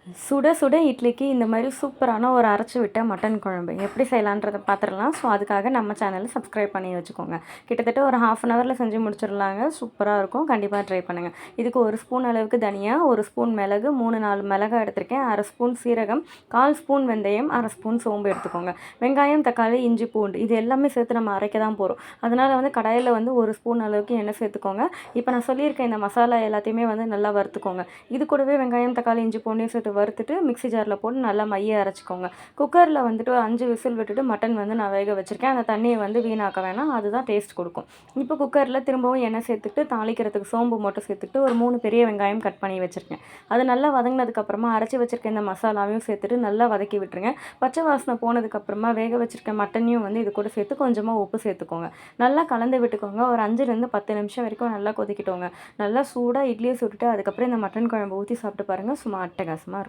சுட சுட இட்லிக்கு இந்த மாதிரி சூப்பரான ஒரு அரைச்சி விட்ட மட்டன் குழம்பு எப்படி செய்யலான்றதை பார்த்துடலாம். ஸோ அதுக்காக நம்ம சேனலை சப்ஸ்கிரைப் பண்ணி வச்சுக்கோங்க. கிட்டத்தட்ட ஒரு 1/2 அன் ஹவரில் செஞ்சு முடிச்சிடலாங்க. சூப்பராக இருக்கும். கண்டிப்பாக ட்ரை பண்ணுங்கள். இதுக்கு 1 ஸ்பூன் அளவுக்கு தனியா, 1 ஸ்பூன் மிளகு, 3-4 மிளகாய் எடுத்திருக்கேன், 1/2 ஸ்பூன் சீரகம், 1/4 ஸ்பூன் வெந்தயம், 1/2 ஸ்பூன் சோம்பு எடுத்துக்கோங்க. வெங்காயம், தக்காளி, இஞ்சி, பூண்டு இது எல்லாமே சேர்த்து நம்ம அரைக்க தான் போகிறோம். அதனால் கடாயில் 1 ஸ்பூன் அளவுக்கு எண்ணெய் சேர்த்துக்கோங்க. இப்போ நான் சொல்லியிருக்கேன் இந்த மசாலா எல்லாத்தையுமே நல்லா வறுத்துக்கோங்க. இது கூடவே வெங்காயம், தக்காளி, இஞ்சி, பூண்டையும் சேர்த்து வறுத்துட்டு மிக்ஸி ஜாரில் போட்டு நல்லா மைய அரைச்சிக்கோங்க. குக்கரில் ஒரு 5 விசில் விட்டுட்டு மட்டன் நான் வேக வச்சுருக்கேன். அந்த தண்ணியை வீணாக்க வேணாம், அதுதான் டேஸ்ட் கொடுக்கும். இப்போ குக்கரில் திரும்பவும் எண்ணெய் சேர்த்துட்டு தாளிக்கிறதுக்கு சோம்பு மட்டும் சேர்த்துட்டு ஒரு 3 பெரிய வெங்காயம் கட் பண்ணி வச்சுருக்கேன். அது நல்லா வதங்கினதுக்கப்புறமா அரைச்சி வச்சுருக்க இந்த மசாலாவையும் சேர்த்துட்டு நல்லா வதக்கி விட்டுருங்க. பச்சை வாசனை போனதுக்கப்புறமா வேக வச்சுருக்க மட்டனையும் இது கூட சேர்த்து கொஞ்சமாக உப்பு சேர்த்துக்கோங்க. நல்லா கலந்து விட்டுக்கோங்க. ஒரு 5-10 நிமிஷம் வரைக்கும் நல்லா கொதிக்கிட்டோங்க. நல்லா சூடாக இட்லியை சுட்டுட்டு அதுக்கப்புறம் இந்த மட்டன் குழம்பு ஊற்றி சாப்பிட்டு பாருங்கள். சும்மா அட்டகாசமாக இருக்கும்.